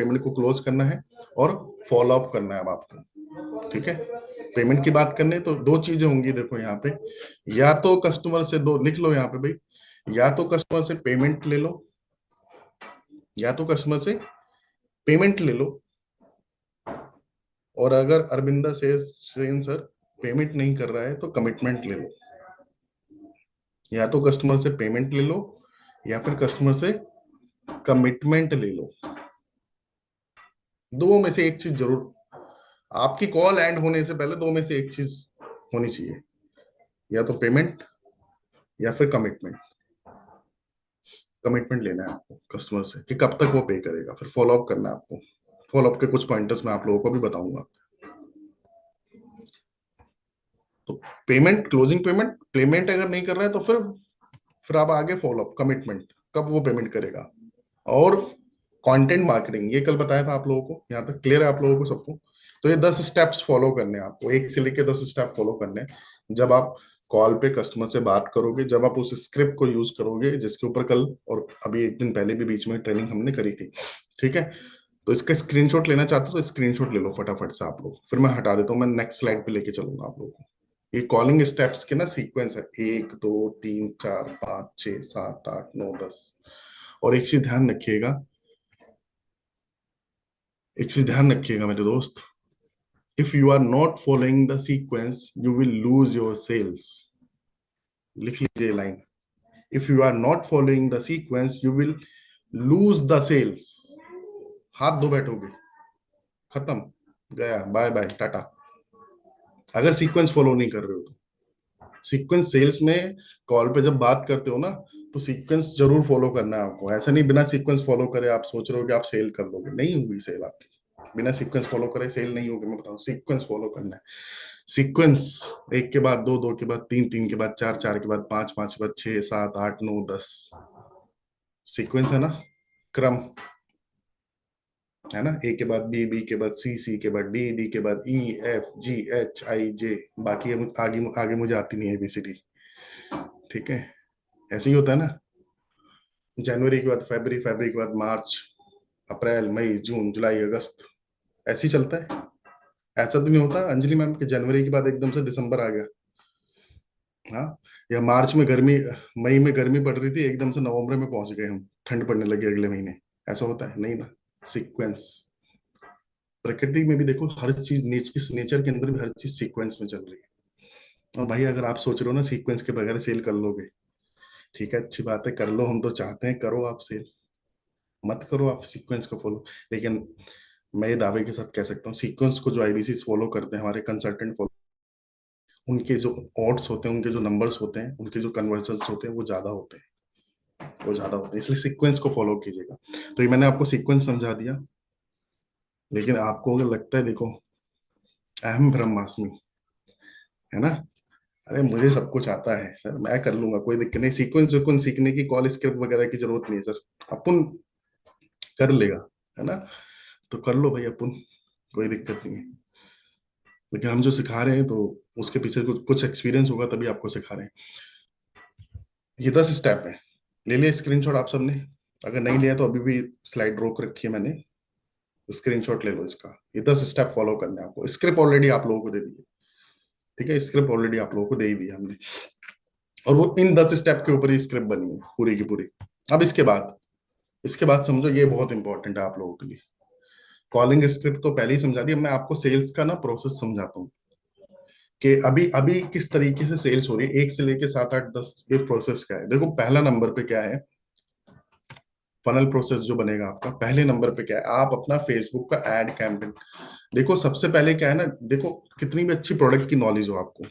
Payment को close करना है और फॉलो अप करना है अब आपको। ठीक है, पेमेंट की बात करने तो दो चीजें होंगी देखो यहाँ पे, या तो कस्टमर से, दो लिख लो यहाँ पे भाई, या तो कस्टमर से पेमेंट ले लो, या तो कस्टमर से पेमेंट ले लो, और अगर अरविंदा सेन सर पेमेंट नहीं कर रहा है तो कमिटमेंट ले लो। या तो कस्टमर से पेमेंट ले लो या फिर कस्टमर से कमिटमेंट ले लो, दो में से एक चीज जरूर, आपकी कॉल एंड होने से पहले दो में से एक चीज होनी चाहिए, या तो पेमेंट या फिर कमिटमेंट। कमिटमेंट लेना है आपको कस्टमर से कि कब तक वो पे करेगा, फिर फॉलो अप करना है आपको। फॉलो अप के कुछ पॉइंटर्स मैं आप लोगों को भी बताऊंगा। तो पेमेंट, क्लोजिंग पेमेंट, पेमेंट अगर नहीं कर रहा है तो फिर आप आगे फॉलो अप, कमिटमेंट, कब वो पेमेंट करेगा। और कंटेंट मार्केटिंग, ये कल बताया था आप लोगों को, यहाँ तक क्लियर है आप लोगों को सबको। तो ये 10 स्टेप्स फॉलो करने हैं आपको, एक से लेके 10 स्टेप फॉलो करने हैं जब आप कॉल पे कस्टमर से बात करोगे, जब आप उस स्क्रिप्ट को यूज करोगे जिसके ऊपर कल और अभी एक दिन पहले भी बीच में ट्रेनिंग हमने करी थी। ठीक है, तो इसका स्क्रीनशॉट लेना चाहते हो तो स्क्रीनशॉट ले लो फटाफट से आप लोग, फिर मैं हटा देता हूँ, मैं नेक्स्ट स्लाइड पे लेके चलूंगा आप लोगों को। ये कॉलिंग स्टेप्स के ना सीक्वेंस है, 1 2 3 4 5 6 7 8 9 10। और एक चीज ध्यान रखिएगा मेरे दोस्त, if you are not following the sequence you will lose your sales. लिख लीजिए line, if you are not following the sequence you will lose the sales. हाथ धो बैठोगे, खत्म, गया, बाय बाय टाटा। अगर सीक्वेंस फॉलो नहीं कर रहे हो तो सीक्वेंस सेल्स में कॉल पे जब बात करते हो ना, तो सीक्वेंस जरूर फॉलो करना है आपको। ऐसा नहीं बिना सीक्वेंस फॉलो करे आप सोच रहे हो कि आप सेल कर लोगे, नहीं होगी सेल आपकी। बिना सीक्वेंस फॉलो करे सेल नहीं होगी, मैं बताऊं, सीक्वेंस फॉलो करना है। सीक्वेंस, एक के बाद दो, दो के बाद तीन, तीन के बाद चार, चार के बाद पांच, पांच के बाद 6 7 8 9 10। सीक्वेंस है ना, क्रम है ना, ए के बाद बी, बी के बाद सी, सी के बाद डी, डी के बाद ई, एफ जी एच आई जे, बाकी आगे आगे मुझे आती नहीं है एबीसीडी। ठीक है, ऐसे ही होता है ना, जनवरी के बाद फरवरी, फरवरी के बाद मार्च, अप्रैल मई जून जुलाई अगस्त, ऐसे ही चलता है। ऐसा तो नहीं होता अंजलि मैम के जनवरी के बाद एकदम से दिसंबर आ गया, हाँ, या मार्च में गर्मी, मई में गर्मी पड़ रही थी एकदम से नवंबर में पहुंच गए हम, ठंड पड़ने लगी अगले महीने, ऐसा होता है नहीं ना। सीक्वेंस, प्रकृति में भी देखो हर चीज, इस नेचर के अंदर भी हर चीज सीक्वेंस में चल रही है। और भाई अगर आप सोच रहे हो ना सीक्वेंस के बगैर सेल कर लोगे, ठीक है, अच्छी बात है, कर लो, हम तो चाहते हैं करो आप सेल, मत करो आप सीक्वेंस को फॉलो। लेकिन मैं ये दावे के साथ कह सकता हूँ सीक्वेंस को जो आईबीसी फॉलो करते हैं, हमारे कंसल्टेंट फॉलो, उनके जो ऑड्स होते हैं, उनके जो नंबर्स होते हैं, उनके जो कन्वर्जन होते हैं वो ज्यादा होते हैं, वो ज्यादा होते हैं। इसलिए सीक्वेंस को फॉलो कीजिएगा। तो ये मैंने आपको सीक्वेंस समझा दिया, लेकिन आपको अगर लगता है, देखो, अहम ब्रह्मास्मि, है ना, अरे मुझे सब कुछ आता है सर, मैं कर लूंगा, कोई दिक्कत नहीं, सीक्वेंस सीक्वेंस सीखने की कॉल स्क्रिप्ट वगैरह की जरूरत नहीं है सर, अपन कर लेगा, है ना, तो कर लो भाई अपन, कोई दिक्कत नहीं है। लेकिन हम जो सिखा रहे हैं तो उसके पीछे कुछ एक्सपीरियंस होगा तभी आपको सिखा रहे हैं। ये 10 स्टेप है, ले लिया स्क्रीनशॉट आप सबने? अगर नहीं लिया तो अभी भी स्लाइड रोक रखी है मैंने, स्क्रीनशॉट ले लो इसका। ये 10 स्टेप फॉलो करने हैं आपको, स्क्रिप्ट ऑलरेडी आप लोगों को दे दी है। ठीक है, स्क्रिप्ट ऑलरेडी आप लोगों को दे ही दी हमने, और वो इन 10 स्टेप के ऊपर ही स्क्रिप्ट बनी है पूरी की पूरी। अब इसके बाद समझो, ये बहुत इंपॉर्टेंट है आप लोगों के लिए। कॉलिंग स्क्रिप्ट तो पहले ही समझा दी, अब मैं आपको सेल्स का ना प्रोसेस समझाता हूँ कि अभी अभी किस तरीके से सेल्स हो रही है, एक से लेके 7 8 10, ये प्रोसेस क्या है। देखो पहला नंबर पे क्या है, फनल प्रोसेस जो बनेगा आपका, पहले नंबर पे क्या है, आप अपना फेसबुक का एड कैंपेन। देखो सबसे पहले क्या है ना, देखो कितनी भी अच्छी प्रोडक्ट की नॉलेज हो आपको,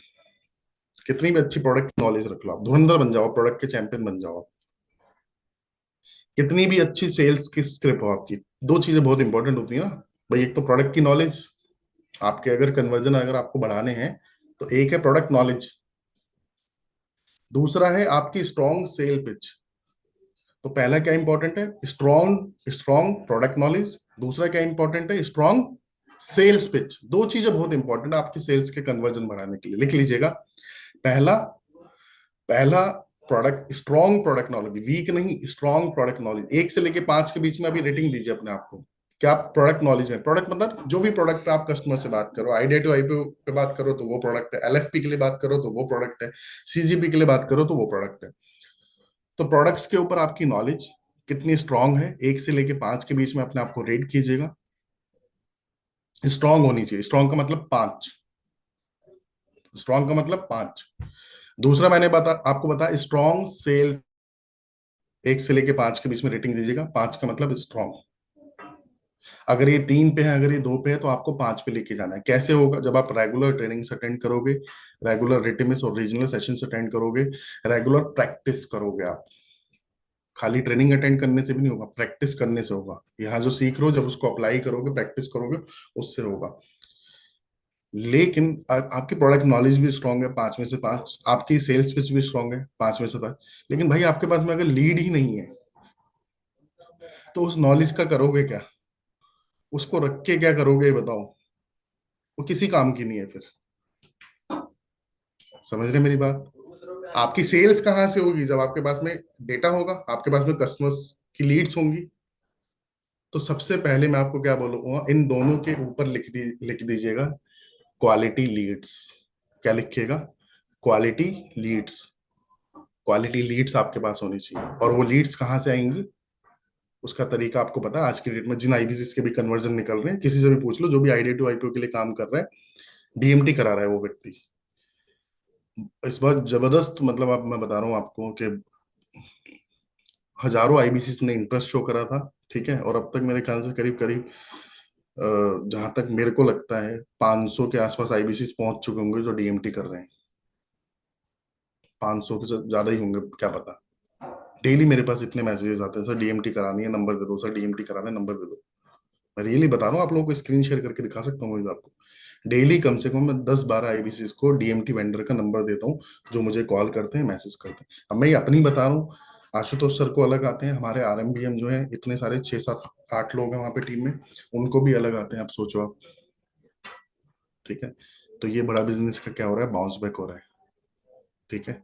कितनी भी अच्छी प्रोडक्ट की नॉलेज रख लो, आप धुरंधर बन जाओ, प्रोडक्ट के चैंपियन बन जाओ, कितनी भी अच्छी सेल्स की स्क्रिप्ट हो आपकी, दो चीजें बहुत इंपॉर्टेंट होती है ना भाई, एक तो प्रोडक्ट की नॉलेज, आपके अगर कन्वर्जन अगर आपको बढ़ाने हैं तो एक है प्रोडक्ट नॉलेज, दूसरा है आपकी स्ट्रॉन्ग सेल पिच। तो पहला क्या इंपॉर्टेंट है, स्ट्रॉन्ग स्ट्रॉन्ग प्रोडक्ट नॉलेज, दूसरा क्या इंपॉर्टेंट है, स्ट्रॉन्ग सेल्स पिच। दो चीजें बहुत इंपॉर्टेंट है आपकी सेल्स के कन्वर्जन बढ़ाने के लिए, लिख लीजिएगा। पहला पहला product, strong product knowledge, weak नहीं, स्ट्रॉन्ग प्रोडक्ट नॉलेज, 1 से लेके 5 के बीच में अभी रेटिंग दीजिए अपने आप को। कि आप प्रोडक्ट नॉलेज में, प्रोडक्ट मतलब जो भी प्रोडक्ट पे आप कस्टमर से बात करो, आइडिया टू आईपीओ पे बात करो तो वो प्रोडक्ट है, एलएफपी के लिए बात करो तो वो प्रोडक्ट है, सीजीपी के लिए बात करो तो वो प्रोडक्ट है। तो प्रोडक्ट्स के ऊपर आपकी नॉलेज कितनी स्ट्रांग है, 1 से लेके 5 के बीच में अपने आप को रेट कीजिएगा। स्ट्रांग होनी चाहिए, स्ट्रांग का मतलब 5, स्ट्रांग का मतलब 5। दूसरा मैंने आपको बताया स्ट्रांग सेल, 1 से लेके 5 के बीच में रेटिंग दीजिएगा, 5 का मतलब स्ट्रांग। अगर ये 3 पे है, अगर ये 2 पे है, तो आपको 5 पे लेके जाना है। कैसे होगा? जब आप रेगुलर ट्रेनिंग अटेंड करोगे, रेगुलर रिटिमिस और रीजनल सेशंस अटेंड करोगे, रेगुलर प्रैक्टिस करोगे आप। खाली ट्रेनिंग अटेंड करने से भी नहीं होगा, प्रैक्टिस करने से होगा। यहाँ जो सीख रहे हो, जब उसको अप्लाई करोगे, प्रैक्टिस करोगे, उससे होगा। लेकिन आपकी प्रोडक्ट नॉलेज भी स्ट्रांग है, 5 में से 5, आपकी सेल्स पिच भी स्ट्रांग है, 5 में से 5। लेकिन भाई आपके पास में अगर लीड ही नहीं है, तो उस नॉलेज का करोगे क्या? उसको रख के क्या करोगे, ये बताओ? वो किसी काम की नहीं है फिर। समझ रहे मेरी बात? आपकी सेल्स कहाँ से होगी? जब आपके पास में डेटा होगा, आपके पास में कस्टमर्स की लीड्स होंगी। तो सबसे पहले मैं आपको क्या बोलूंगा, इन दोनों के ऊपर लिख दीजिएगा क्वालिटी लीड्स। क्या लिखिएगा? Quality Leeds. क्वालिटी लीड्स आपके पास होनी चाहिए। और वो लीड्स कहाँ से आएंगी, उसका तरीका आपको पता है। आज की डेट में जिन आईबीसीस के भी कन्वर्जन निकल रहे हैं, किसी से भी पूछ लो, जो भी आईडिया टू आईपीओ के लिए काम कर रहा है, डीएमटी करा रहा है वो व्यक्ति। इस बार जबरदस्त, मतलब आप, मैं बता रहा हूँ आपको कि हजारों आईबीसीस ने इंटरेस्ट शो करा था। ठीक है, और अब तक मेरे ख्याल से करीब करीब, जहां तक मेरे को लगता है, 500 के आसपास आईबीसीस पहुंच चुके होंगे जो डीएमटी कर रहे हैं। 500 के से ज्यादा ही होंगे, क्या पता। डेली मेरे पास इतने मैसेजेस आते हैं, सर डीएमटी करानी है, नंबर दे दो, सर डीएमटी कराना है, नंबर दे दो। मैं रियली बता रहा हूँ, आप लोगों को स्क्रीन शेयर करके दिखा सकता हूँ मैं आपको। डेली कम से कम मैं 10-12 आईबीसीस को डीएमटी वेंडर का नंबर देता हूँ, जो मुझे कॉल करते हैं, मैसेज करते हैं। अब मैं ये अपनी बता रहा हूँ, आशुतोष सर को अलग आते हैं, हमारे आरएमबीएम जो है, इतने सारे 6-7-8 लोग हैं वहाँ पे टीम में, उनको भी अलग आते हैं। आप सोचो आप। ठीक है, तो ये बड़ा बिजनेस का क्या हो रहा है, बाउंस बैक हो रहा है। ठीक है,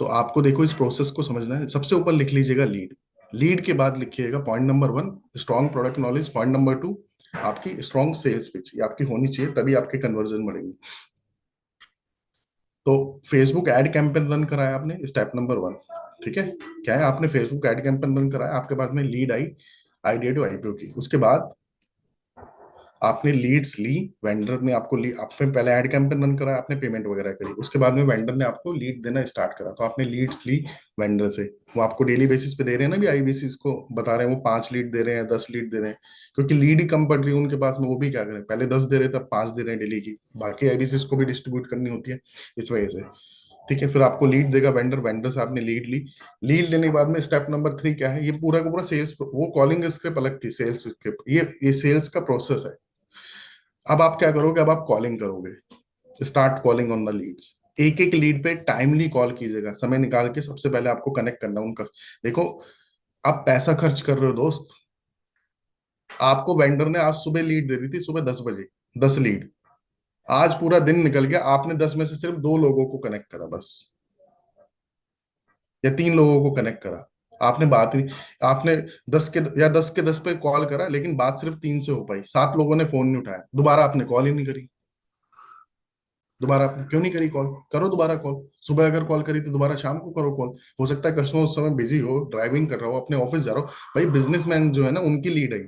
तो आपको देखो इस प्रोसेस को समझना है। सबसे ऊपर लिख लीजिएगा लीड। लीड के बाद लिखिएगा point number 1, strong product knowledge. Point number 2, आपकी स्ट्रॉन्ग सेल्स पिच, ये आपकी होनी चाहिए, तभी आपके कन्वर्जन बढ़ेंगे। तो फेसबुक एड कैंपेन रन कराया आपने, स्टेप नंबर 1। ठीक है, क्या है, आपने फेसबुक एड कैंपेन रन कराया, आपके पास में लीड आई आइडिया टू आईपीओ की। उसके बाद आपने लीड्स ली, वेंडर ने आपको लीड, आपने पहले ऐड कैंपेन रन करा, आपने पेमेंट वगैरह करी, उसके बाद में वेंडर ने आपको लीड देना स्टार्ट करा, तो आपने लीड्स ली वेंडर से। वो आपको डेली बेसिस पे दे रहे हैं ना, भी आईबीसीस को बता रहे हैं वो 5 लीड दे रहे हैं, 10 लीड दे रहे हैं, क्योंकि लीड ही कम पड़ रही है उनके पास में। वो भी क्या करें, पहले 10 दे रहे थे, अब 5 दे रहे हैं डेली की, बाकी आईबीसीस को भी डिस्ट्रीब्यूट करनी होती है, इस वजह से। ठीक है, फिर आपको लीड देगा वेंडर, वेंडर से आपने लीड ली। लीड लेने के बाद में स्टेप नंबर 3 क्या है, ये पूरा का पूरा सेल्स, वो कॉलिंग स्क्रिप्ट अलग थी, सेल्स स्क्रिप्ट, ये सेल्स का प्रोसेस है। अब आप क्या करोगे, अब आप कॉलिंग करोगे, start calling on the leads. एक एक लीड पे टाइमली कॉल कीजिएगा, समय निकाल के। सबसे पहले आपको कनेक्ट करना है उनका। देखो, आप पैसा खर्च कर रहे हो दोस्त। आपको वेंडर ने आज सुबह लीड दे दी थी, सुबह 10 बजे, 10 लीड। आज पूरा दिन निकल गया, आपने 10 में से सिर्फ 2 लोगों को कनेक्ट करा बस, या 3 लोगों को कनेक्ट करा। आपने बात नहीं, आपने 10 के 10 पे कॉल करा, लेकिन बात सिर्फ 3 से हो पाई, 7 लोगों ने फोन नहीं उठाया, दोबारा आपने कॉल ही नहीं करी। दोबारा आपने क्यों नहीं करी कॉल? करो दोबारा कॉल। सुबह अगर कॉल करी तो दोबारा शाम को करो कॉल। हो सकता है कस्टमर उस समय बिजी हो, ड्राइविंग कर रहा हो, अपने ऑफिस जा रहा हो। भाई बिजनेसमैन जो है ना, उनकी लीड है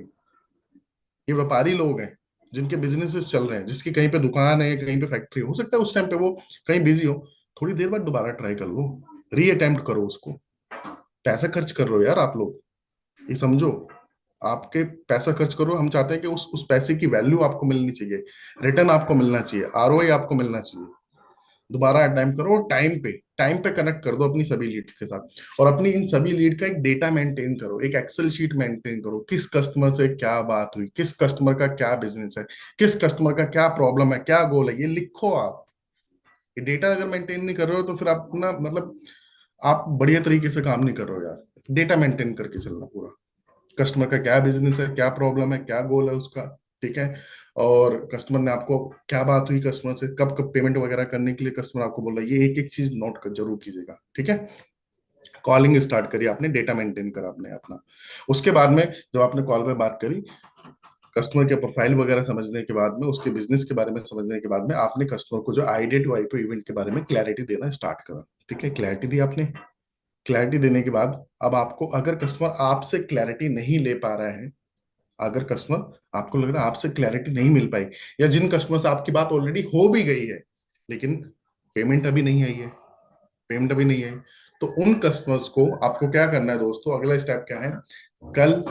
ये व्यापारी लोग हैं, जिनके बिजनेसेस चल रहे हैं, जिसकी कहीं पे दुकान है, कहीं पे फैक्ट्री हो सकता है उस टाइम पे वो कहीं बिजी हो। थोड़ी देर बाद दोबारा ट्राई कर लो, री अटेम्प्ट करो उसको। पैसा खर्च कर रहे हो यार आप लोग, ये समझो। आपके पैसा खर्च करो, हम चाहते हैं कि उस पैसे की वैल्यू आपको मिलनी चाहिए, रिटर्न आपको मिलना चाहिए, आरओआई आपको मिलना चाहिए। दोबारा अटेम्प्ट करो, टाइम पे कनेक्ट कर दो अपनी सभी लीड के साथ। और अपनी इन सभी लीड का एक डेटा मेंटेन करो, एक एक्सेल शीट मेंटेन करो, किस कस्टमर से क्या बात हुई, किस कस्टमर का क्या बिजनेस है, किस कस्टमर का क्या प्रॉब्लम है, क्या गोल है, ये लिखो आप। ये डेटा अगर मेंटेन नहीं कर रहे हो, तो फिर आप ना, मतलब आप बढ़िया तरीके से काम नहीं कर रहे हो यार। डेटा मेंटेन करके चलना पूरा, कस्टमर का क्या बिजनेस है, क्या प्रॉब्लम है, क्या गोल है उसका। ठीक है, और कस्टमर ने आपको क्या बात हुई, कस्टमर से कब कब पेमेंट वगैरह करने के लिए कस्टमर आपको बोल रहा है, ये एक एक चीज नोट कर जरूर कीजिएगा। ठीक है, कॉलिंग स्टार्ट करी आपने, डेटा मेंटेन करा आपने अपना। उसके बाद में जब आपने कॉल पे बात करी, कस्टमर के प्रोफाइल वगैरह समझने के बाद में, उसके बिजनेस के बारे में समझने के बाद में, आपने कस्टमर को जो आइडिया टू आईपीओ इवेंट के बारे में क्लैरिटी देना स्टार्ट करा। ठीक है, क्लैरिटी दी आपने। क्लैरिटी देने के बाद अब आपको, अगर कस्टमर आपसे क्लैरिटी नहीं ले पा रहा है, अगर कस्टमर, आपको लग रहा है आपसे क्लैरिटी नहीं मिल पाई, या जिन कस्टमर से आपकी बात ऑलरेडी हो भी गई है लेकिन पेमेंट अभी नहीं आई है, पेमेंट अभी नहीं आई, तो उन कस्टमर्स को आपको क्या करना है दोस्तों, अगला स्टेप क्या है, कल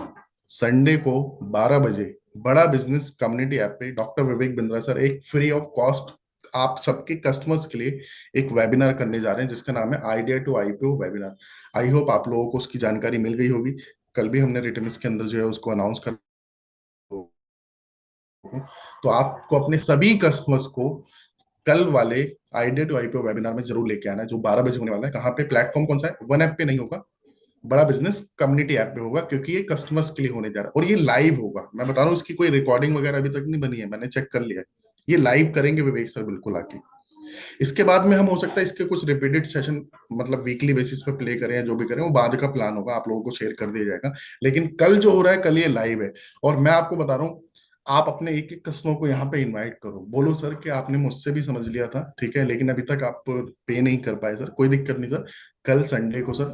संडे को 12 बजे बड़ा बिजनेस कम्युनिटी ऐप पे डॉक्टर विवेक बिंद्रा सर एक फ्री ऑफ कॉस्ट आप सबके कस्टमर्स के लिए एक वेबिनार करने जा रहे हैं, जिसका नाम है idea to IPO webinar. I hope आप लोगों को उसकी जानकारी मिल गई होगी। कल भी हमने रिटर्न के अंदर जो है उसको अनाउंस कर, तो आपको अपने सभी कस्टमर्स को कल वाले आइडिया टू आईपीओ वेबिनार में जरूर लेके आना है, जो 12 बजे होने वाला है। कहाँ पे, प्लेटफॉर्म कौन सा है, वन ऐप पे नहीं होगा, बड़ा बिजनेस कम्युनिटी ऐप पे होगा, क्योंकि ये कस्टमर्स के लिए होने जा रहा है और ये लाइव होगा। मैं बता रहा हूँ, इसकी कोई रिकॉर्डिंग वगैरह अभी तक नहीं बनी है, मैंने चेक कर लिया है। ये लाइव करेंगे विवेक सर बिल्कुल आके। इसके बाद में हम हो सकता है इसके कुछ रिपीटेड सेशन, मतलब वीकली बेसिस पे प्ले करें या जो भी करें, वो बाद का प्लान होगा, आप लोगों को शेयर कर दिया जाएगा। लेकिन कल जो हो रहा है, कल ये लाइव है। और मैं आपको बता रहा हूँ, आप अपने एक एक कस्टमर को यहाँ पे इनवाइट करो, बोलो सर कि आपने मुझसे भी समझ लिया था, ठीक है, लेकिन अभी तक आप पे नहीं कर पाए सर, कोई दिक्कत नहीं सर। कल संडे को सर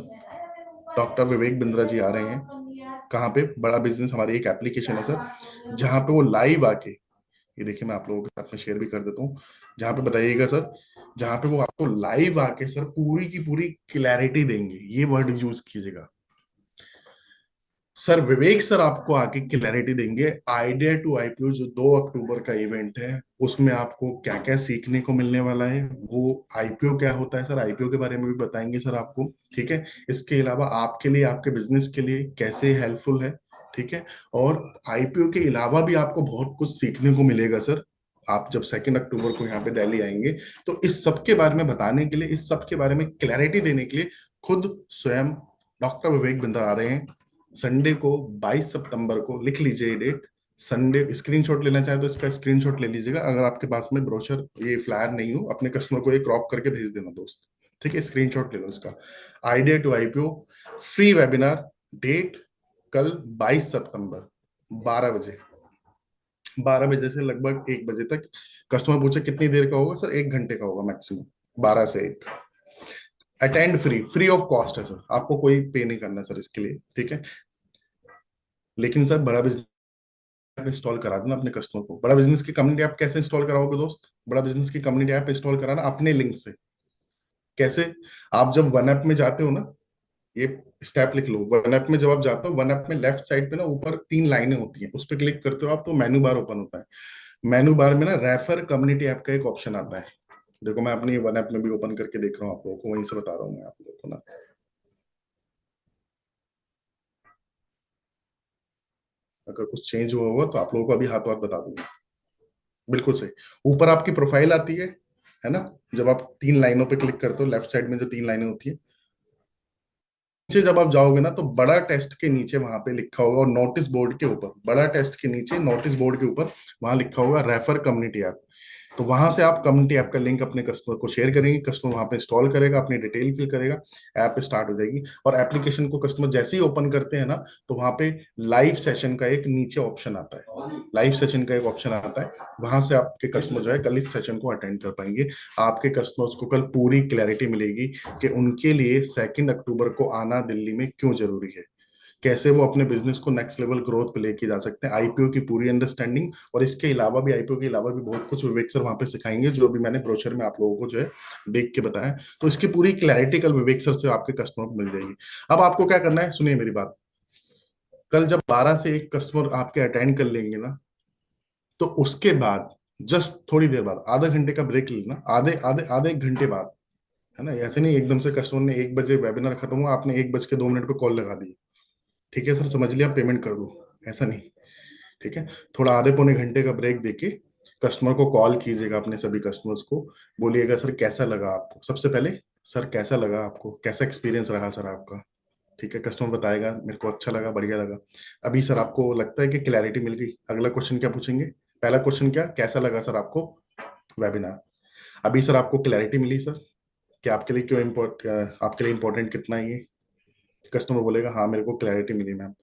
डॉक्टर विवेक बिंद्रा जी आ रहे हैं। कहाँ पे, बड़ा बिजनेस हमारी एक एप्लीकेशन है सर, जहाँ पे वो लाइव आके, ये देखिए मैं आप लोगों के साथ में शेयर भी कर देता हूँ, जहाँ पे बताइएगा सर, जहाँ पे वो आपको लाइव आके सर पूरी की पूरी क्लैरिटी देंगे, ये वर्ड यूज कीजिएगा सर। विवेक सर आपको आके क्लैरिटी देंगे, आइडिया टू आईपीओ जो 2 अक्टूबर का इवेंट है, उसमें आपको क्या क्या सीखने को मिलने वाला है, वो आईपीओ क्या होता है सर, आईपीओ के बारे में भी बताएंगे सर आपको। ठीक है, इसके अलावा आपके लिए, आपके बिजनेस के लिए कैसे हेल्पफुल है। ठीक है, और आईपीओ के अलावा भी आपको बहुत कुछ सीखने को मिलेगा सर। आप जब 2 अक्टूबर को यहाँ पे दिल्ली आएंगे, तो इस सब के बारे में बताने के लिए, इस सब के बारे में क्लैरिटी देने के लिए खुद स्वयं डॉक्टर विवेक बिंद्रा आ रहे हैं संडे को। 22 सितंबर को लिख लीजिए ये डेट। संडे, स्क्रीनशॉट लेना चाहे तो इसका स्क्रीनशॉट ले लीजिएगा, अगर आपके पास में ब्रोशर, ये फ्लायर नहीं हो, अपने कस्टमर को ये क्रॉप करके भेज देना दोस्त। ठीक है, स्क्रीनशॉट ले लो इसका। Idea to IPO free webinar, date कल 22 सितंबर, 12 बजे, 12 बजे से लगभग 1 बजे तक। कस्टमर पूछे कितनी देर का होगा सर, 1 घंटे का होगा मैक्सिमम, 12 से 1। Attend free, free of cost है सर, आपको कोई पे नहीं करना सर इसके लिए। ठीक है, लेकिन सर बड़ा बिजनेस ऐप इंस्टॉल करा देना अपने कस्टमर को। बड़ा बिजनेस की कम्युनिटी ऐप कैसे इंस्टॉल कराओगे दोस्त, बड़ा बिजनेस की कम्युनिटी ऐप इंस्टॉल कराना अपने लिंक से। कैसे, आप जब वन ऐप में जाते हो ना, ये स्टेप लिख लो, वन ऐप में जब आप जाते हो, वन ऐप में लेफ्ट साइड पे ना ऊपर 3 लाइनें होती हैं, उस पर क्लिक करते हो आप, तो मेनू बार ओपन होता है। मेनू बार में ना रेफर कम्युनिटी ऐप का एक ऑप्शन आता है। देखो मैं अपनी वन ऐप में भी ओपन करके देख रहा हूँ, आप लोगों को वहीं से बता रहा हूँ मैं आप लोगों को ना। अगर कुछ चेंज हुआ होगा तो आप लोगों को अभी हाथों हाथ बता दूंगा। बिल्कुल सही, ऊपर आपकी प्रोफाइल आती है ना, जब आप 3 लाइनों पे क्लिक करते हो, लेफ्ट साइड में जो 3 लाइनें होती है, नीचे जब आप जाओगे ना, तो बड़ा टेस्ट के नीचे वहां पे लिखा होगा, और नोटिस बोर्ड के ऊपर, बड़ा टेस्ट के नीचे नोटिस बोर्ड के ऊपर वहां लिखा होगा रेफर कम्युनिटी ऐप। तो वहां से आप कम्युनिटी ऐप का लिंक अपने कस्टमर को शेयर करेंगे, कस्टमर वहां पे इंस्टॉल करेगा, अपनी डिटेल फिल करेगा, ऐप स्टार्ट हो जाएगी। और एप्लीकेशन को कस्टमर जैसे ही ओपन करते हैं ना, तो वहां पे लाइव सेशन का एक नीचे ऑप्शन आता है, लाइव सेशन का एक ऑप्शन आता है, वहां से आपके कस्टमर जो है कल इस सेशन को अटेंड कर पाएंगे। आपके कस्टमर्स को कल पूरी क्लैरिटी मिलेगी कि उनके लिए 2 अक्टूबर को आना दिल्ली में क्यों जरूरी है, कैसे वो अपने बिजनेस को नेक्स्ट लेवल ग्रोथ पे लेके जा सकते हैं, आईपीओ की पूरी अंडरस्टैंडिंग। और इसके अलावा भी, आईपीओ के अलावा भी बहुत कुछ विवेक सर वहां पे सिखाएंगे, जो भी मैंने ब्रोशर में आप लोगों को जो है देख के बताया। तो इसकी पूरी क्लैरिटी कल विवेक सर से आपके कस्टमर को मिल जाएगी। अब आपको क्या करना है, सुनिए मेरी बात। कल जब 12 से 1 कस्टमर आपके अटेंड कर लेंगे ना, तो उसके बाद जस्ट थोड़ी देर बाद, आधा घंटे का ब्रेक लेना, आधे आधे आधे 1 घंटे बाद, है ना, ऐसे नहीं एकदम से कस्टमर ने 1 बजे वेबिनार खत्म हुआ, आपने 1 बज के 2 मिनट पे कॉल लगा दी, ठीक है सर समझ लिया, पेमेंट कर दो, ऐसा नहीं। ठीक है, थोड़ा आधे पौने घंटे का ब्रेक देके कस्टमर को कॉल कीजिएगा, अपने सभी कस्टमर्स को बोलिएगा सर कैसा लगा आपको, सबसे पहले सर कैसा लगा आपको, कैसा एक्सपीरियंस रहा सर आपका। ठीक है, कस्टमर बताएगा मेरे को अच्छा लगा, बढ़िया लगा। अभी सर आपको लगता है कि क्लैरिटी मिल गई, अगला क्वेश्चन क्या पूछेंगे, पहला क्वेश्चन क्या, कैसा लगा सर आपको वेबिनार। अभी सर आपको क्लैरिटी मिली सर कि आपके लिए क्यों इम्पोर्ट, आपके लिए इम्पोर्टेंट कितना है ये। कस्टमर बोलेगा हाँ मेरे को क्लैरिटी मिली मैम।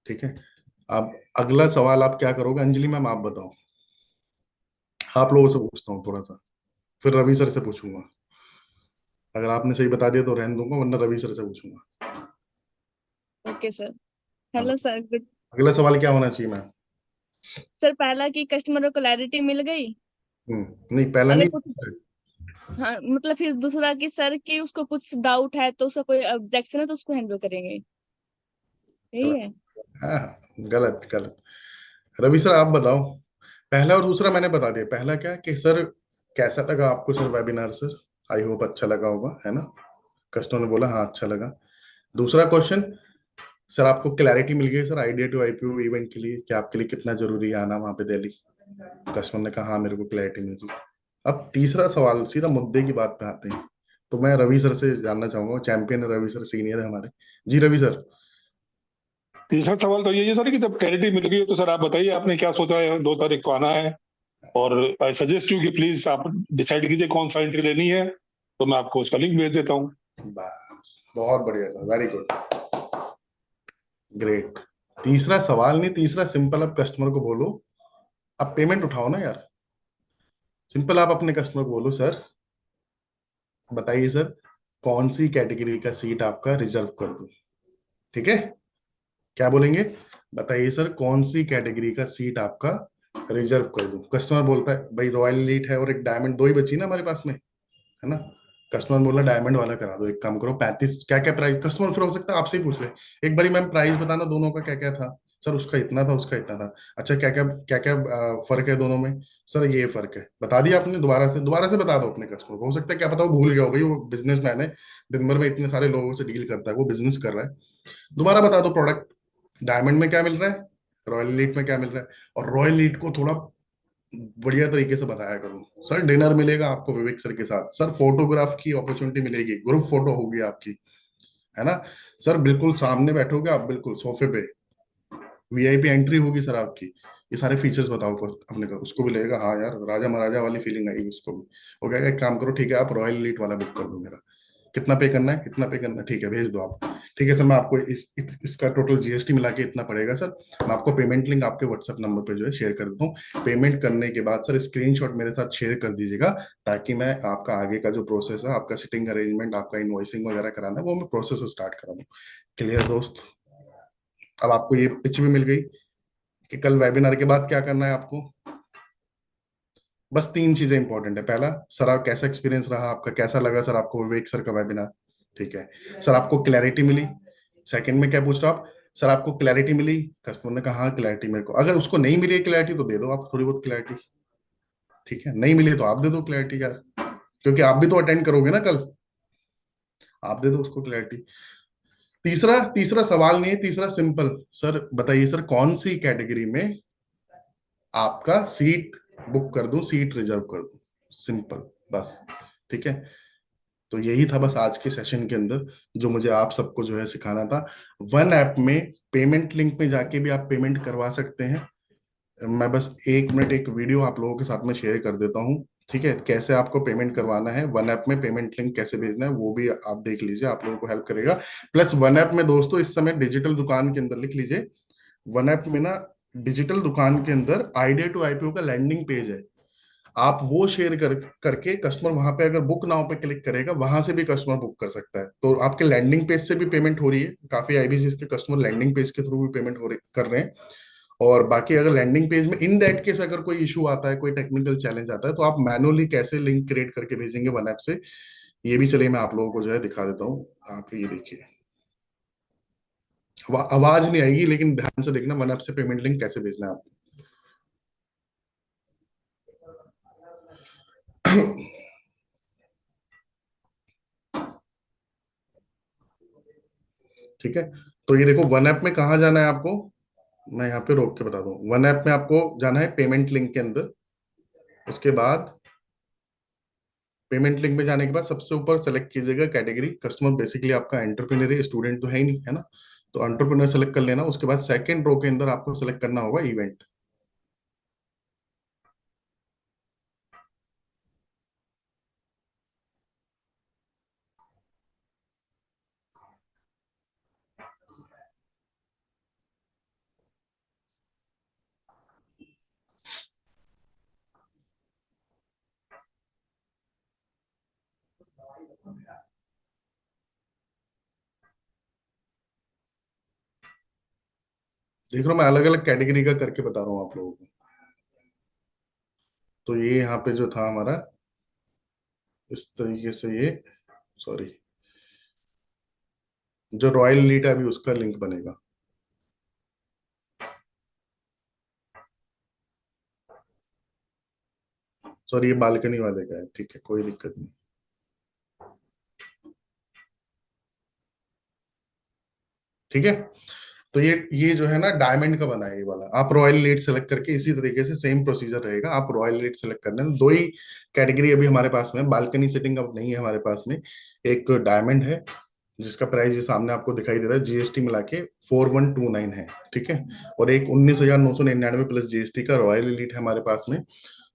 ठीक है। अब अगला सवाल आप क्या करोगे अंजलि मैम, आप बताओ। आप लोगों से पूछता हूँ थोड़ा सा, फिर रवि सर से पूछूंगा। अगर आपने सही बता दिया तो रहने दूंगा, वरना रवि सर से पूछूंगा। Okay sir. हाँ, हेलो सर, गुड। अगला सवाल क्या होना चाहिए मैम? सर पहला कि कस्टमर को क्लैरिटी मिल गई। नहीं पहला अगर नहीं। कुछ, हाँ मतलब फिर दूसरा कि सर कि उसको कुछ डाउट है तो उसका कोई ऑब्जेक्शन है तो उसको हैंडल करेंगे, यही गलत। है। हाँ हाँ, गलत गलत। रवि सर आप बताओ। पहला और दूसरा मैंने बता दिया। पहला क्या कि सर कैसा लगा आपको sir webinar sir? I hope अच्छा लगा होगा, है ना? कस्टमर ने बोला हाँ अच्छा लगा। दूसरा क्वेश्चन, सर आपको क्लैरिटी मिल गई sir idea to IPO event के लिए कि आपके लिए कितना जरूरी है आना वहां पे दिल्ली? कस्टमर ने कहा हाँ मेरे को क्लैरिटी मिल गई। अब तीसरा सवाल, सीधा मुद्दे की बात पे आते हैं। तो मैं रवि सर से जानना चाहूंगा, चैंपियन है रवि सर, सीनियर है हमारे। जी रवि सर। तीसरा सवाल तो यही है सर कि जब क्लैरिटी मिल गई तो सर आप बताइए आपने क्या सोचा है, 2 तारीख को आना है। और आई सजेस्ट यू कि प्लीज आप डिसाइड कीजिए कौन सा एंट्री लेनी है, तो मैं आपको उसका लिंक भेज देता हूँ। बस बहुत बढ़िया सर, वेरी गुड, ग्रेट। तीसरा सवाल नहीं, तीसरा सिंपल, अब कस्टमर को बोलो, अब पेमेंट उठाओ ना यार। सिंपल, आप अपने कस्टमर को बोलो सर बताइए सर कौन सी कैटेगरी का सीट आपका रिजर्व कर दूं। ठीक है? क्या बोलेंगे? बताइए सर कौन सी कैटेगरी का सीट आपका रिजर्व कर दूं। कस्टमर बोलता है भाई रॉयल एलीट है और एक डायमंड, दो ही बची ना हमारे पास में, है ना? कस्टमर बोला डायमंड वाला करा दो, एक काम करो 35, क्या क्या प्राइस, कस्टमर फिर हो सकता है आपसे ही पूछ ले एक बारी मैम प्राइस बताना दोनों का क्या क्या था। सर उसका इतना था, उसका इतना था। अच्छा क्या क्या फर्क है दोनों में? सर ये फर्क है, बता दिया आपने, दोबारा से बता दो अपने कस्टमर को। हो सकता है क्या पता वो भूल गया हो, भाई वो बिजनेसमैन है, दिन भर में इतने सारे लोगों से डील करता है, वो बिजनेस कर रहा है। दोबारा बता दो प्रोडक्ट, डायमंड में क्या मिल रहा है, रॉयल एलीट में क्या मिल रहा है। और रॉयल एलीट को थोड़ा बढ़िया तरीके से बताया करूँ। सर डिनर मिलेगा आपको विवेक सर के साथ, सर फोटोग्राफ की अपॉर्चुनिटी मिलेगी, ग्रुप फोटो होगी आपकी, है ना? सर बिल्कुल सामने बैठोगे आप, बिल्कुल सोफे पे, वीआईपी एंट्री होगी सर आपकी। ये सारे फीचर्स बताओ अपने को, उसको भी लगेगा हाँ यार राजा महाराजा वाली फीलिंग आएगी उसको भी। वो कहेगा एक काम करो ठीक है आप रॉयल एलीट वाला बुक कर दो मेरा। कितना पे करना है, कितना पे करना है, ठीक है भेज दो आप। ठीक है सर, मैं आपको इसका टोटल जीएसटी मिला के इतना पड़ेगा सर। मैं आपको पेमेंट लिंक आपके व्हाट्सएप नंबर पे जो है शेयर कर देता हूँ। पेमेंट करने के बाद सर स्क्रीनशॉट मेरे साथ शेयर कर दीजिएगा, ताकि मैं आपका आगे का जो प्रोसेस है, आपका सिटिंग अरेंजमेंट, आपका इनवॉइसिंग वगैरह कराना है, वो मैं प्रोसेस स्टार्ट करा दूँ। क्लियर दोस्त? अब आपको ये पिच भी मिल गई कि कल वेबिनार के बाद क्या करना है आपको। बस तीन चीजें इंपॉर्टेंट है। पहला, सर आप कैसा एक्सपीरियंस रहा आपका, कैसा लगा सर आपको विवेक सर का वेबिनार? ठीक है। सर आपको क्लैरिटी मिली? सेकंड में क्या पूछ रहा आप? सर आपको क्लैरिटी मिली? कस्टमर ने कहा हाँ क्लैरिटी मेरे को। अगर उसको नहीं मिली क्लैरिटी तो दे दो आप थोड़ी बहुत क्लैरिटी। ठीक है, नहीं मिली तो आप दे दो क्लैरिटी यार, क्योंकि आप भी तो अटेंड करोगे ना कल। आप दे दो उसको क्लैरिटी। तीसरा तीसरा सवाल नहीं है, तीसरा सिंपल, सर बताइए सर कौन सी कैटेगरी में आपका सीट बुक कर दूं, सीट रिजर्व कर दूं। सिंपल, बस। ठीक है। तो यही था बस आज के सेशन के अंदर जो मुझे आप सबको जो है सिखाना था। वन ऐप में पेमेंट लिंक में जाके भी आप पेमेंट करवा सकते हैं। मैं बस 1 मिनट एक वीडियो आप लोगों के साथ में शेयर कर देता हूँ। ठीक है, कैसे आपको पेमेंट करवाना है, वन ऐप में पेमेंट लिंक कैसे भेजना है वो भी आप देख लीजिए, आप लोगों को हेल्प करेगा। प्लस वन ऐप में दोस्तों इस समय डिजिटल दुकान के अंदर लिख लीजिए, वन ऐप में ना डिजिटल दुकान के अंदर आइडिया टू आईपीओ का लैंडिंग पेज है। आप वो शेयर करके कस्टमर वहां पे अगर बुक नाउ पे क्लिक करेगा, वहां से भी कस्टमर बुक कर सकता है। तो आपके लैंडिंग पेज से भी पेमेंट हो रही है, काफी आईबीसीएस के कस्टमर लैंडिंग पेज के थ्रू भी पेमेंट कर रहे हैं। और बाकी अगर लैंडिंग पेज में इन दैट केस अगर कोई इशू आता है, कोई टेक्निकल चैलेंज आता है, तो आप मैनुअली कैसे लिंक क्रिएट करके भेजेंगे वन ऐप से, ये भी चलिए मैं आप लोगों को जो है दिखा देता हूँ। आप ये देखिए, आवाज नहीं आएगी लेकिन ध्यान से देखना, वन ऐप से पेमेंट लिंक कैसे भेजना है आप। ठीक है। तो ये देखो वन ऐप में कहाँ जाना है आपको, मैं यहाँ पे रोक के बता दूं। वन ऐप में आपको जाना है पेमेंट लिंक के अंदर। उसके बाद पेमेंट लिंक में जाने के बाद सबसे ऊपर सेलेक्ट कीजिएगा कैटेगरी, कस्टमर बेसिकली आपका एंटरप्रेन्योर है, स्टूडेंट तो है ही नहीं, है ना? तो एंटरप्रेन्योर सेलेक्ट कर लेना। उसके बाद सेकंड रो के अंदर आपको सेलेक्ट करना होगा इवेंट। देख रहा हूँ मैं अलग अलग कैटेगरी का करके बता रहा हूँ आप लोगों को। तो ये यहाँ पे जो था हमारा, इस तरीके से ये, सॉरी, जो रॉयल एलीट है अभी उसका लिंक बनेगा। सॉरी, ये बालकनी वाले का है, ठीक है, कोई दिक्कत नहीं। ठीक है, तो ये जो है ना डायमंड का बना है ये वाला। आप रॉयल एलीट सेलेक्ट करके इसी तरीके से सेम प्रोसीजर रहेगा, आप रॉयल एलीट सेलेक्ट करना है। दो ही कैटेगरी अभी हमारे पास में, बालकनी सेटिंग अब नहीं है हमारे पास में। एक डायमंड है जिसका प्राइस ये सामने आपको दिखाई दे रहा है, जीएसटी मिला के 4129 है, ठीक है। और एक 19,999 प्लस जीएसटी का रॉयल एलीट है हमारे पास में।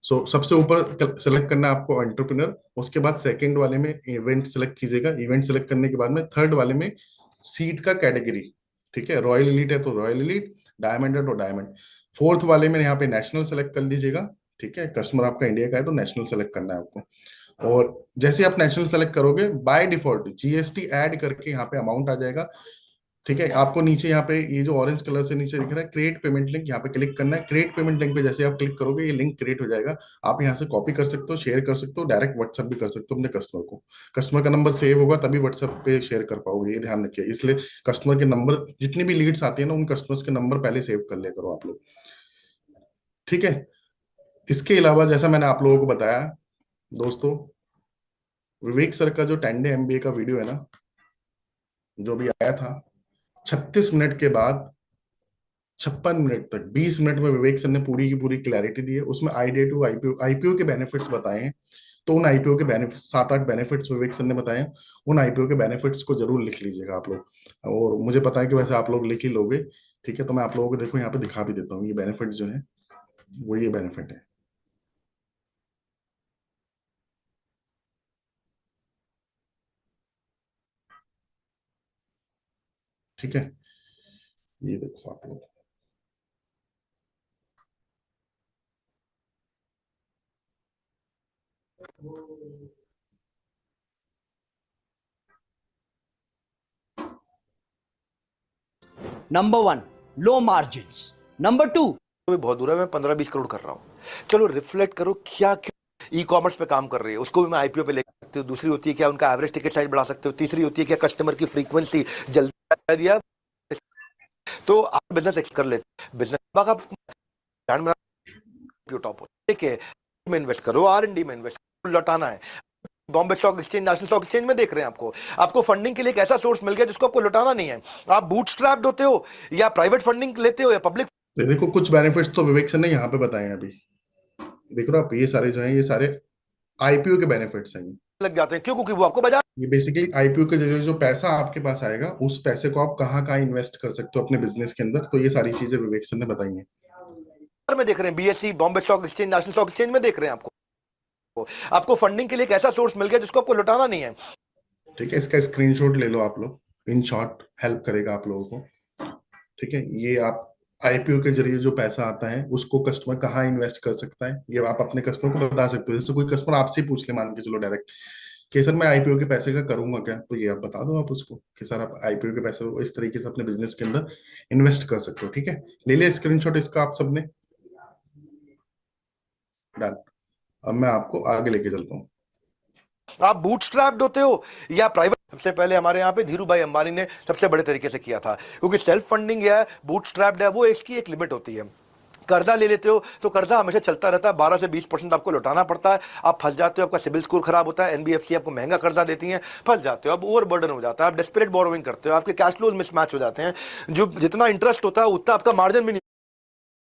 सो सबसे ऊपर सेलेक्ट करना है आपको एंटरप्रेन्योर, उसके बाद सेकंड वाले में इवेंट सेलेक्ट कीजिएगा, इवेंट सेलेक्ट करने के बाद में थर्ड वाले में सीट का कैटेगरी, ठीक है, रॉयल एलीट है तो रॉयल एलीट, डायमंड है तो डायमंड। फोर्थ वाले में यहाँ पे नेशनल सेलेक्ट कर लीजिएगा, ठीक है, कस्टमर आपका इंडिया का है तो नेशनल सेलेक्ट करना है आपको। और जैसे आप नेशनल सेलेक्ट करोगे बाय डिफॉल्ट जीएसटी ऐड करके यहाँ पे अमाउंट आ जाएगा, ठीक है। आपको नीचे यहाँ पे ये जो ऑरेंज कलर से नीचे दिख रहा है क्रिएट पेमेंट लिंक, यहाँ पे क्लिक करना है। क्रिएट पेमेंट लिंक पे जैसे आप क्लिक करोगे ये लिंक क्रिएट हो जाएगा। आप यहाँ से कॉपी कर सकते हो, शेयर कर सकते हो, डायरेक्ट व्हाट्सएप भी कर सकते हो अपने कस्टमर को। कस्टमर का नंबर सेव होगा तभी व्हाट्सएप पे शेयर कर पाओगे, ये ध्यान रखिए। इसलिए कस्टमर के नंबर, जितनी भी लीड्स आती है ना, उन कस्टमर्स के नंबर पहले सेव कर लिया करो आप लोग, ठीक है। इसके अलावा जैसा मैंने आप लोगों को बताया दोस्तों, विवेक सर का जो 10 डे एमबीए का वीडियो है ना, जो भी आया था, 36 मिनट के बाद 56 मिनट तक 20 मिनट में विवेक सर ने पूरी की पूरी क्लैरिटी दी है। उसमें आईडिया टू आईपीओ आईपीओ के बेनिफिट्स बताए हैं। तो उन आईपीओ के बेनिफिट्स, 7-8 बेनिफिट्स विवेक सर ने बताए हैं, उन आईपीओ के बेनिफिट्स को जरूर लिख लीजिएगा आप लोग। और मुझे पता है कि वैसे आप लोग लिख ही लोगे, ठीक है। तो मैं आप लोगों को देखो यहाँ पे दिखा भी देता हूँ, ये बेनिफिट जो है वो ये बेनिफिट है, ठीक है। ये देखो आप लोग, नंबर वन, लो मार्जिन्स। नंबर टू, भी बहुत दूर है, मैं 15-20 करोड़ कर रहा हूँ। चलो रिफ्लेक्ट करो क्या क्यों ई कॉमर्स पे काम कर रही है, उसको भी मैं आईपीओ पे ले सकती हूँ। दूसरी होती है क्या उनका एवरेज टिकट साइज बढ़ा सकते हो। तीसरी होती है क्या कस्टमर की फ्रीक्वेंसी जल्दी बता दिया, तो आप बिजनेस कर लेते। बिजनेस आप ब्रांड बना टॉप हो, ठीक है, में इन्वेस्ट करो, आर&डी में इन्वेस्ट करो, लौटाना है। Bombay stock exchange, national stock exchange में देख रहे हैं आपको फंडिंग के लिए एक ऐसा सोर्स मिल गया जिसको आपको लौटाना नहीं है। आप बूटस्ट्रैप्ड होते हो या प्राइवेट फंडिंग लेते हो या पब्लिक। देखो कुछ बेनिफिट्स तो विवेक सर ने यहाँ पे बताए हैं अभी, देख रहे हो आप, ये सारे जो हैं ये सारे आईपीओ के बेनिफिट्स हैं। लग जाते हैं क्यों, क्योंकि वो आपको बाजार ये बेसिकली आईपीओ के जरिए जो पैसा आपके पास आएगा उस पैसे को आप कहाँ कहाँ इन्वेस्ट कर सकते हो अपने बिजनेस के अंदर, तो ये सारी चीजें विवेक सर ने बताई हैं। में देख रहे हैं, BSc, Bombay stock exchange, national stock exchange में देख रहे हैं आपको फंडिंग के लिए एक ऐसा सोर्स मिल गया जिसको आपको लौटाना नहीं है। ठीक है, इसका स्क्रीनशॉट ले लो आप लोग, इन शॉर्ट हेल्प करेगा आप लोगों को, ठीक है। ये आप आईपीओ के जरिए जो पैसा आता है उसको कस्टमर कहाँ इन्वेस्ट कर सकता है, ये आप अपने कस्टमर को बता सकते हो। जैसे कोई कस्टमर आपसे ही पूछ ले, मान के चलो डायरेक्ट कि सर मैं आईपीओ के पैसे का करूंगा क्या, तो ये आप बता दो आप उसको कि सर आप आईपीओ के पैसे को इस तरीके से अपने बिजनेस के अंदर इन्वेस्ट कर सकते हो, ठीक है। ले लिया स्क्रीनशॉट इसका आप सबने, डन। अब मैं आपको आगे लेके चलता हूँ। आप बूटस्ट्रैप्ड होते हो या प्राइवेट। सबसे पहले हमारे यहाँ पे धीरू भाई अंबानी ने सबसे बड़े तरीके से किया था, क्योंकि सेल्फ फंडिंग है, बूटस्ट्रैप्ड है, वो इसकी एक लिमिट होती है। कर्जा ले लेते हो तो कर्जा हमेशा चलता रहता है, 12 से 20% आपको लौटाना पड़ता है। आप फंस जाते हो, आपका सिबिल स्कोर खराब होता है, एनबीएफसी आपको महंगा कर्जा देती है, फंस जाते हो, अब ओवर बर्डन हो जाता है, आप डेस्परेट बोरोइंग करते हो, आपके कैश फ्लोज मिसमैच हो जाते हैं। जो जितना इंटरेस्ट होता है उतना आपका मार्जिन भी नहीं